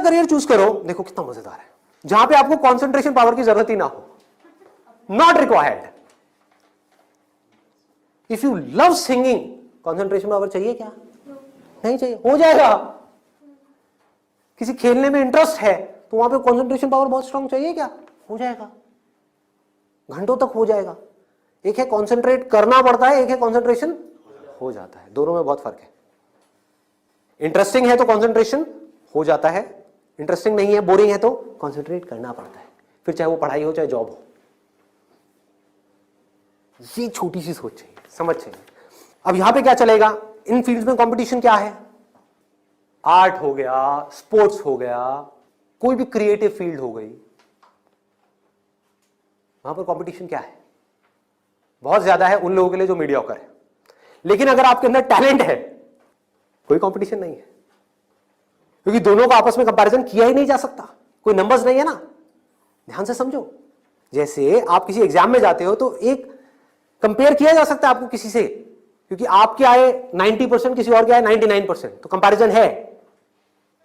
Career choose करो, देखो कितना मजेदार है, जहां पे आपको कंसंट्रेशन पावर की जरूरत ही ना हो, not required. If you love singing, concentration power चाहिए क्या? नहीं चाहिए, हो जाएगा। किसी खेलने में इंटरेस्ट है तो वहां पे कंसंट्रेशन पावर बहुत स्ट्रांग चाहिए क्या? हो जाएगा, घंटों तक हो जाएगा। एक है कंसंट्रेट करना पड़ता है, एक है कंसंट्रेशन हो जाता है, दोनों में बहुत फर्क है। इंटरेस्टिंग है तो कंसंट्रेशन हो जाता है, इंटरेस्टिंग नहीं है, बोरिंग है तो कंसंट्रेट करना पड़ता है, फिर चाहे वो पढ़ाई हो चाहे जॉब हो। ये छोटी सी सोच चाहिए, समझ चाहिए। अब यहां पे क्या चलेगा, इन फील्ड्स में कंपटीशन क्या है? आर्ट हो गया, स्पोर्ट्स हो गया, कोई भी क्रिएटिव फील्ड हो गई, वहां पर कंपटीशन क्या है? बहुत ज्यादा है उन लोगों के लिए जो मीडियोकर है। लेकिन अगर आपके अंदर टैलेंट है, कोई कंपटीशन नहीं है, क्योंकि दोनों का आपस में कंपैरिजन किया ही नहीं जा सकता, कोई नंबर्स नहीं है ना। ध्यान से समझो, जैसे आप किसी एग्जाम में जाते हो तो एक कंपेयर किया जा सकता है आपको किसी से, क्योंकि आपके आए 90%, किसी और के आए 99%, तो कंपैरिजन है।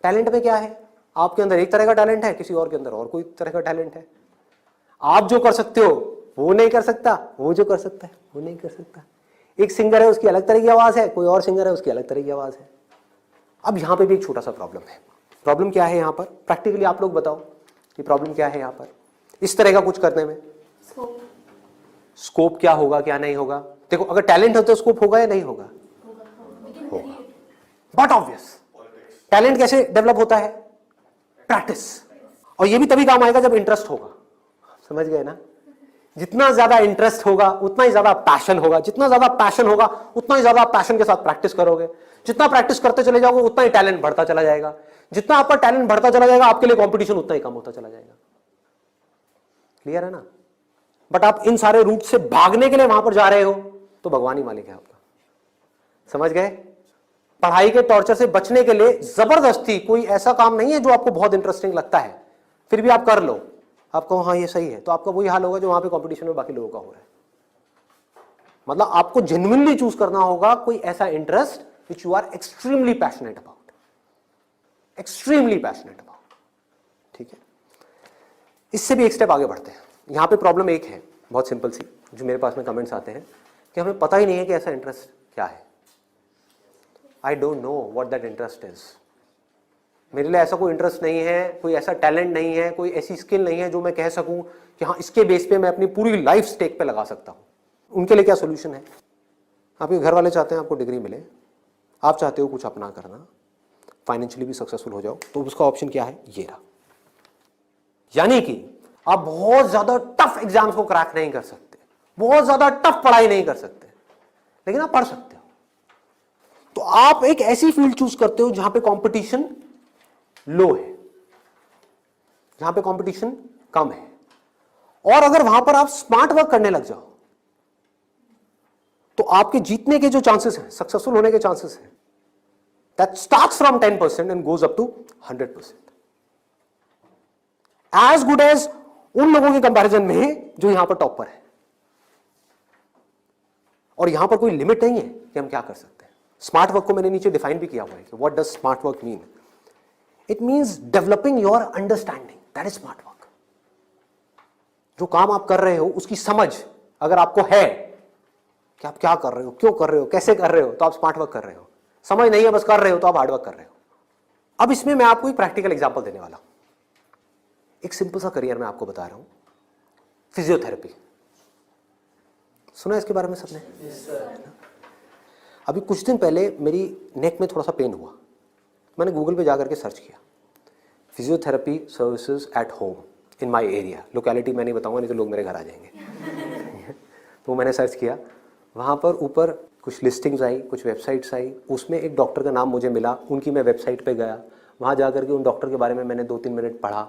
टैलेंट में क्या है, आपके अंदर एक तरह का टैलेंट है, किसी और के अंदर और कोई तरह का टैलेंट है। आप जो कर सकते हो वो नहीं कर सकता, वो जो कर सकता है वो नहीं कर सकता। एक सिंगर है, उसकी अलग तरह की आवाज है, कोई और सिंगर है, उसकी अलग तरह की आवाज है। अब यहां पे भी एक छोटा सा प्रॉब्लम है। प्रॉब्लम क्या है यहां पर, प्रैक्टिकली आप लोग बताओ कि प्रॉब्लम क्या है यहां पर इस तरह का कुछ करने में? स्कोप क्या होगा, क्या नहीं होगा? देखो, अगर टैलेंट हो तो स्कोप होगा या नहीं होगा? होगा। बट ऑब्वियस, टैलेंट कैसे डेवलप होता है? प्रैक्टिस। और ये भी तभी काम आएगा जब इंटरेस्ट होगा। समझ गए ना? जितना ज्यादा इंटरेस्ट होगा उतना ही ज्यादा पैशन होगा, जितना ज्यादा पैशन होगा उतना ही ज्यादा पैशन के साथ प्रैक्टिस करोगे, जितना प्रैक्टिस करते चले जाओगे उतना ही टैलेंट बढ़ता चला जाएगा, जितना आपका टैलेंट बढ़ता चला जाएगा आपके लिए कंपटीशन उतना ही कम होता चला जाएगा। क्लियर है ना? बट आप इन सारे रूट से भागने के लिए वहां पर जा रहे हो तो भगवान ही मालिक है आपका। समझ गए? पढ़ाई के टॉर्चर से बचने के लिए जबरदस्ती कोई ऐसा काम नहीं है जो आपको बहुत इंटरेस्टिंग लगता है फिर भी आप कर लो, आप कहो हाँ ये सही है, तो आपका वही हाल होगा जो वहां पे कंपटीशन में बाकी लोगों का हो रहा है। मतलब आपको जेन्युइनली चूज करना होगा कोई ऐसा interest which you are extremely passionate about, extremely passionate about. ठीक है, इससे भी एक स्टेप आगे बढ़ते हैं। यहां पे प्रॉब्लम एक है बहुत सिंपल सी, जो मेरे पास में कमेंट्स आते हैं कि हमें पता ही नहीं है कि ऐसा इंटरेस्ट क्या है। I don't know what that interest is. मेरे लिए ऐसा कोई इंटरेस्ट नहीं है, कोई ऐसा टैलेंट नहीं है, कोई ऐसी स्किल नहीं है जो मैं कह सकूं कि हाँ इसके बेस पे मैं अपनी पूरी लाइफ स्टेक पे लगा सकता हूं। उनके लिए क्या सोल्यूशन है? आपके घर वाले चाहते हैं आपको डिग्री मिले, आप चाहते हो कुछ अपना करना, फाइनेंशियली भी सक्सेसफुल हो जाओ, तो उसका ऑप्शन क्या है? ये रहा। यानी कि आप बहुत ज्यादा टफ एग्जाम्स को क्रैक नहीं कर सकते, बहुत ज्यादा टफ पढ़ाई नहीं कर सकते, लेकिन आप पढ़ सकते हो। तो आप एक ऐसी फील्ड चूज करते हो जहां पे कंपटीशन लो है, जहां पे कंपटीशन कम है, और अगर वहां पर आप स्मार्ट वर्क करने लग जाओ तो आपके जीतने के जो चांसेस हैं, सक्सेसफुल होने के चांसेस हैं, that starts from 10% and goes up to 100%, as good as उन लोगों के कंपैरिजन में जो यहां पर टॉप पर है। और यहां पर कोई लिमिट नहीं है कि हम क्या कर सकते हैं। स्मार्ट वर्क को मैंने नीचे डिफाइन भी किया हुआ है कि what does smart work mean. It means developing your understanding, that is smart work. जो काम आप कर रहे हो उसकी समझ अगर आपको है कि आप क्या कर रहे हो, क्यों कर रहे हो, कैसे कर रहे हो, तो आप स्मार्ट वर्क कर रहे हो। समझ नहीं है बस कर रहे हो तो आप हार्ड वर्क कर रहे हो। अब इसमें मैं आपको एक प्रैक्टिकल एग्जांपल देने वाला हूं। एक सिंपल सा करियर मैं आपको बता रहा हूं, फिजियोथेरेपी। सुना इसके बारे में सबने? अभी कुछ दिन पहले मेरी नेक में थोड़ा सा पेन हुआ, मैंने गूगल पे जाकर के सर्च किया physiotherapy services at home in my area. Locality मैं नहीं बताऊंगा नहीं तो लोग मेरे घर आ जाएंगे। तो मैंने सर्च किया, वहाँ पर ऊपर कुछ लिस्टिंग्स आई, कुछ वेबसाइट्स आई, उसमें एक डॉक्टर का नाम मुझे मिला, उनकी मैं वेबसाइट पे गया, वहाँ जा करके उन डॉक्टर के बारे में मैंने 2-3 मिनट पढ़ा,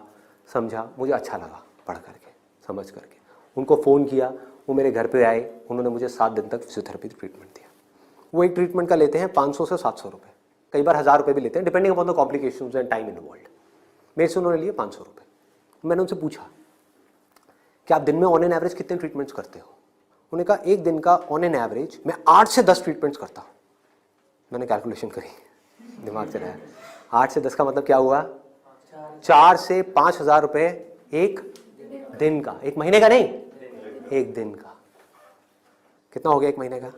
समझा, मुझे अच्छा लगा पढ़ करके, समझ करके। उनको फ़ोन किया, वो मेरे घर पे आए, उन्होंने मुझे 7 दिन तक फिजियोथेरेपी ट्रीटमेंट दिया। वो एक ट्रीटमेंट का लेते हैं 500 से 700 रुपये, कई बार 1000 रुपये भी लेते हैं, depending upon the complications and time involved. मेरे से उन्होंने लिए 500 रुपये। मैंने उनसे पूछा कि आप दिन में ऑन एन एवरेज कितने ट्रीटमेंट्स करते हो? उन्होंने कहा एक दिन का ऑन एन एवरेज मैं 8 से 10 ट्रीटमेंट्स करता हूँ। मैंने कैलकुलेशन करी, दिमाग से रहा, 8 से 10 का मतलब क्या हुआ? 4 से 5,000 रुपए एक दिन का, एक महीने का नहीं, एक दिन का। कितना हो गया एक महीने का?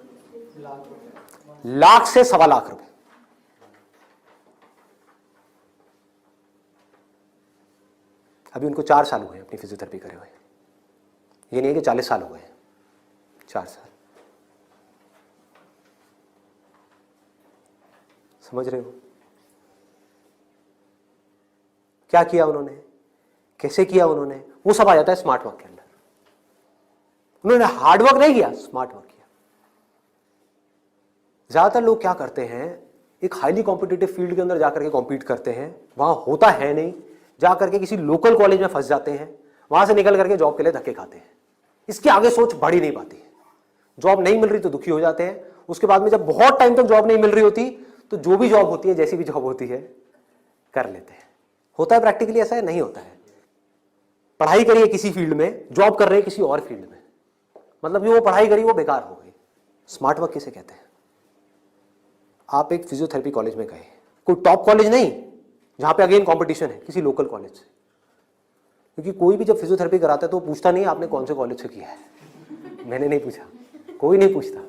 लाख से 1.25 लाख रुपए। अभी उनको 4 साल हुए अपनी फिजियोथेरेपी करे हुए, ये नहीं है कि 40 साल हो गए, 4 साल। समझ रहे हो क्या किया उन्होंने, कैसे किया उन्होंने? वो सब आ जाता है स्मार्ट वर्क के अंदर। उन्होंने हार्ड वर्क नहीं किया, स्मार्ट वर्क किया। ज्यादातर लोग क्या करते हैं, एक हाईली कॉम्पिटिटिव फील्ड के अंदर जाकर के कॉम्पीट करते हैं, वहां होता है नहीं, जाकर के किसी लोकल कॉलेज में फंस जाते हैं, वहां से निकल करके जॉब के लिए धक्के खाते हैं। इसके आगे सोच बढ़ ही नहीं पाती है। जॉब नहीं मिल रही तो दुखी हो जाते हैं, उसके बाद में जब बहुत टाइम तक जॉब नहीं मिल रही होती तो जो भी जॉब होती है, जैसी भी जॉब होती है, कर लेते हैं। होता है प्रैक्टिकली ऐसा है? नहीं होता है। पढ़ाई करिए किसी फील्ड में, जॉब कर रहे हैं किसी और फील्ड में, मतलब जो वो पढ़ाई करी वो बेकार हो गई। स्मार्ट वर्क किसे कहते हैं? आप एक फिजियोथेरेपी कॉलेज में गए, कोई टॉप कॉलेज नहीं जहां पे अगेन कंपटीशन है, किसी लोकल कॉलेज से। क्योंकि कोई भी जब फिजियोथेरेपी कराता है तो पूछता नहीं आपने कौन से कॉलेज से किया है। मैंने नहीं पूछा, कोई नहीं पूछता।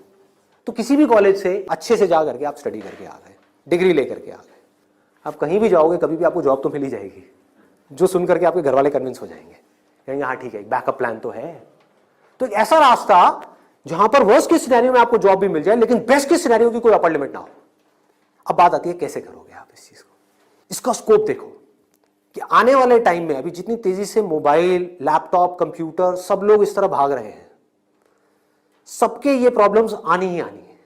तो किसी भी कॉलेज से अच्छे से जा करके आप स्टडी करके आ गए, डिग्री लेकर के आ गए, आप कहीं भी जाओगे कभी भी आपको जॉब तो मिल ही जाएगी। जो सुन करके आपके घर वाले कन्विंस हो जाएंगे, कहेंगे हाँ ठीक है, एक बैकअप प्लान तो है। तो एक ऐसा रास्ता जहां पर वर्स्ट के सिनेरियो में आपको जॉब भी मिल जाए, लेकिन बेस्ट के सिनेरियो की कोई अपर लिमिट ना हो। अब बात आती है कैसे करोगे आप इस चीज को। इसका स्कोप देखो कि आने वाले टाइम में अभी जितनी तेजी से मोबाइल, लैपटॉप, कंप्यूटर, सब लोग इस तरह भाग रहे हैं, सबके ये प्रॉब्लम्स आनी ही आनी है।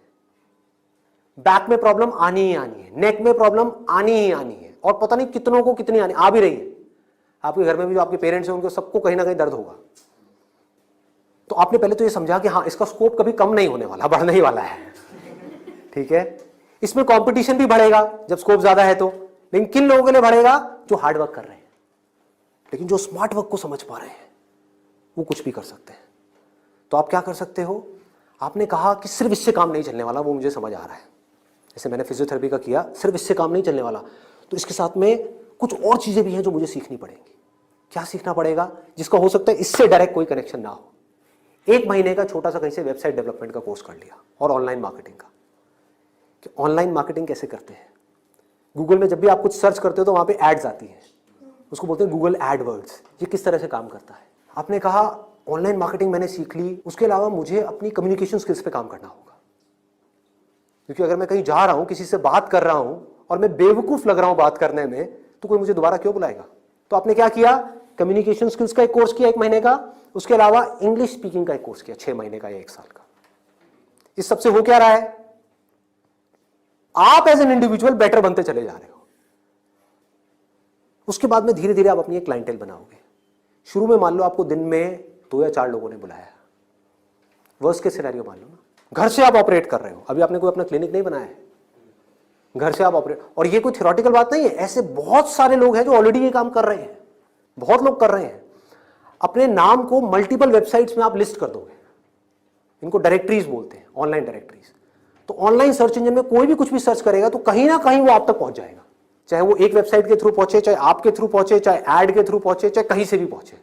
बैक में प्रॉब्लम आनी ही आनी है, नेक में प्रॉब्लम आनी ही आनी है, और पता नहीं कितनों को कितनी आनी आ भी रही है। आपके घर में भी जो आपके पेरेंट्स हैं उनको सबको कहीं ना कहीं दर्द होगा। तो आपने पहले तो ये समझा कि हाँ इसका स्कोप कभी कम नहीं होने वाला, बढ़ने ही वाला है। ठीक है, इसमें कंपटीशन भी बढ़ेगा जब स्कोप ज्यादा है तो, लेकिन किन लोगों के लिए बढ़ेगा? जो हार्ड वर्क कर रहे हैं। लेकिन जो स्मार्ट वर्क को समझ पा रहे हैं वो कुछ भी कर सकते हैं। तो आप क्या कर सकते हो? आपने कहा कि सिर्फ इससे काम नहीं चलने वाला, वो मुझे समझ आ रहा है। जैसे मैंने फिजियोथेरेपी का किया, सिर्फ इससे काम नहीं चलने वाला, तो इसके साथ में कुछ और चीजें भी हैं जो मुझे सीखनी पड़ेंगी। क्या सीखना पड़ेगा? जिसका हो सकता है इससे डायरेक्ट कोई कनेक्शन ना हो। 1 महीने का छोटा सा कहीं से वेबसाइट डेवलपमेंट का कोर्स कर लिया, और ऑनलाइन मार्केटिंग का, कि ऑनलाइन मार्केटिंग कैसे करते हैं। गूगल में जब भी आप कुछ सर्च करते हो तो वहां पे एड्स आती हैं, उसको बोलते हैं गूगल एडवर्ड्स। ये किस तरह से काम करता है? आपने कहा ऑनलाइन मार्केटिंग मैंने सीख ली, उसके अलावा मुझे अपनी कम्युनिकेशन स्किल्स पे काम करना होगा। क्योंकि अगर मैं कहीं जा रहा हूं, किसी से बात कर रहा हूं और मैं बेवकूफ लग रहा हूं बात करने में, तो कोई मुझे दोबारा क्यों बुलाएगा? तो आपने क्या किया? कम्युनिकेशन स्किल्स का एक कोर्स किया 1 महीने का, उसके अलावा इंग्लिश स्पीकिंग का एक कोर्स किया 6 महीने का या 1 साल का। इस सबसे हो क्या रहा है? आप एज एन इंडिविजुअल बेटर बनते चले जा रहे हो। उसके बाद में धीरे धीरे आप अपनी एक क्लाइंटेल बनाओगे। शुरू में मान लो आपको दिन में 2 या 4 लोगों ने बुलाया, वर्स्ट के सिनेरियो मान लो ना, घर से आप ऑपरेट कर रहे हो, अभी आपने कोई अपना क्लिनिक नहीं बनाया है, घर से आप ऑपरेट, और ये कोई थ्योरेटिकल बात नहीं है, ऐसे बहुत सारे लोग हैं जो ऑलरेडी ये काम कर रहे हैं, बहुत लोग कर रहे हैं। अपने नाम को मल्टीपल वेबसाइट्स में आप लिस्ट कर दोगे, इनको डायरेक्टरीज बोलते हैं, ऑनलाइन डायरेक्टरीज। तो ऑनलाइन सर्च इंजन में कोई भी कुछ भी सर्च करेगा तो कहीं ना कहीं वो आप तक पहुंच जाएगा, चाहे वो एक वेबसाइट के थ्रू पहुंचे, चाहे आपके थ्रू पहुंचे, चाहे एड के थ्रू पहुंचे, चाहे कहीं से भी पहुंचे,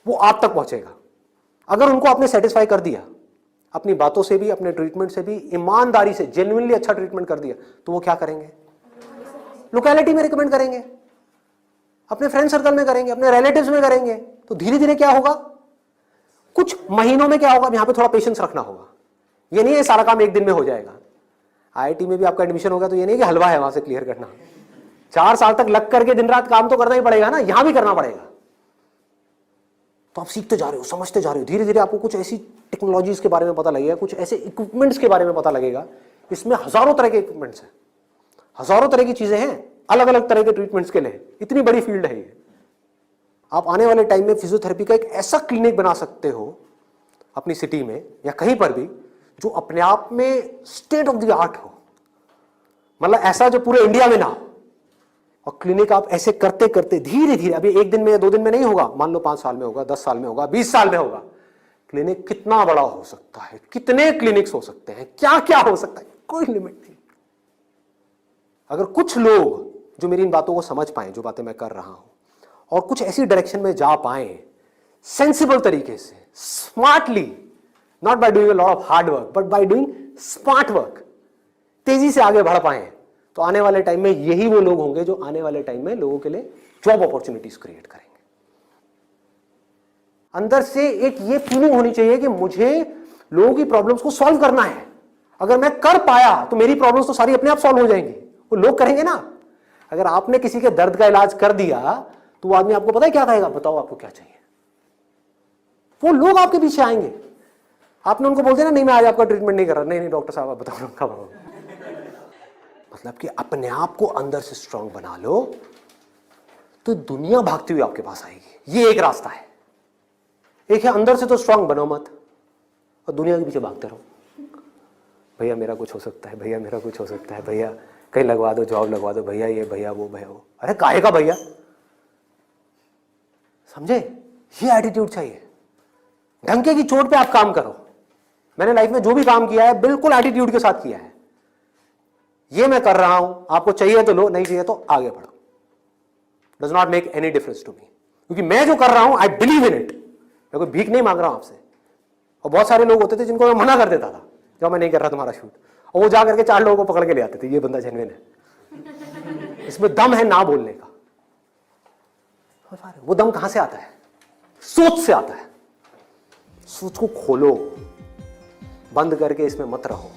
वो आप तक पहुंचेगा। अगर उनको आपने सेटिस्फाई कर दिया, अपनी बातों से भी, अपने ट्रीटमेंट से भी, ईमानदारी से, जेन्युइनली अच्छा ट्रीटमेंट कर दिया, तो वो क्या करेंगे? लोकेलिटी में रिकमेंड करेंगे, अपने फ्रेंड सर्कल में करेंगे, अपने रिलेटिव्स में करेंगे। तो धीरे धीरे क्या होगा? कुछ महीनों में क्या होगा? यहां पे थोड़ा पेशेंस रखना होगा। ये नहीं है सारा काम 1 दिन में हो जाएगा। आईआईटी में भी आपका एडमिशन होगा तो ये नहीं कि हलवा है वहां से क्लियर करना, 4 साल तक लग करके दिन रात काम तो करना ही पड़ेगा ना, यहां भी करना पड़ेगा। तो आप सीखते जा रहे हो, समझते जा रहे हो, धीरे धीरे आपको कुछ ऐसी टेक्नोलॉजीज के बारे में पता लगेगा, कुछ ऐसे इक्विपमेंट्स के बारे में पता लगेगा। इसमें हजारों तरह के इक्विपमेंट्स हैं, हजारों तरह की चीजें हैं, अलग अलग तरह के ट्रीटमेंट्स के लिए। इतनी बड़ी फील्ड है ये। आप आने वाले टाइम में फिजियोथेरेपी का एक ऐसा क्लिनिक बना सकते हो अपनी सिटी में या कहीं पर भी, जो अपने आप में स्टेट ऑफ द आर्ट हो, मतलब ऐसा जो पूरे इंडिया में ना हो। और क्लिनिक आप ऐसे करते करते धीरे धीरे, अभी 1 दिन में या 2 दिन में नहीं होगा, मान लो 5 साल में होगा, 10 साल में होगा, 20 साल में होगा। क्लिनिक कितना बड़ा हो सकता है, कितने क्लिनिक्स हो सकते हैं, क्या क्या हो सकता है, कोई लिमिट नहीं। अगर कुछ लोग जो मेरी इन बातों को समझ पाए, जो बातें मैं कर रहा हूं, और कुछ ऐसी डायरेक्शन में जा पाए सेंसिबल तरीके से, smartly, not by doing a lot of hard work but by doing smart work, तेजी से आगे बढ़ पाए, तो आने वाले टाइम में यही वो लोग होंगे जो आने वाले टाइम में लोगों के लिए जॉब अपॉर्चुनिटीज क्रिएट करेंगे। अंदर से एक ये फीलिंग होनी चाहिए कि मुझे लोगों की प्रॉब्लम्स को सॉल्व करना है। अगर मैं कर पाया तो मेरी प्रॉब्लम्स तो सारी अपने आप सॉल्व हो जाएंगी, वो लोग करेंगे ना। अगर आपने किसी के दर्द का इलाज कर दिया तो वो आदमी आपको पता है क्या कहेगा, बताओ आपको क्या चाहिए। वो लोग आपके पीछे आएंगे। आपने उनको बोल दिया ना, नहीं मैं आज आपका ट्रीटमेंट नहीं कर रहा, नहीं नहीं डॉक्टर साहब आप बताओ कब आओगे। मतलब कि अपने आप को अंदर से स्ट्रांग बना लो तो दुनिया भागती हुई आपके पास आएगी। ये एक रास्ता है। एक है अंदर से तो स्ट्रांग बनो मत और दुनिया के पीछे भागते रहो। भैया मेरा कुछ हो सकता है, भैया मेरा कुछ हो सकता है, भैया कहीं लगवा दो, जॉब लगवा दो, भैया ये भैया वो भैया वो। अरे काहे का भैया, समझे? ये एटीट्यूड चाहिए। ढंके की चोट पे आप काम करो। मैंने लाइफ में जो भी काम किया है बिल्कुल एटीट्यूड के साथ किया है। ये मैं कर रहा हूं, आपको चाहिए तो लो, नहीं चाहिए तो आगे बढ़ो। Does not make any difference to me, क्योंकि मैं जो कर रहा हूं आई बिलीव इन इट। मैं कोई भीख नहीं मांग रहा हूं आपसे। और बहुत सारे लोग होते थे जिनको मैं मना कर देता था, जब मैं नहीं कर रहा तुम्हारा शूट, और वो जा करके 4 लोगों को पकड़ के ले आते थे, ये बंदा जेन्युइन है, इसमें दम है ना बोलने का। वो दम कहां से आता है? सोच से आता है। सोच को खोलो, बंद करके इसमें मत रहो।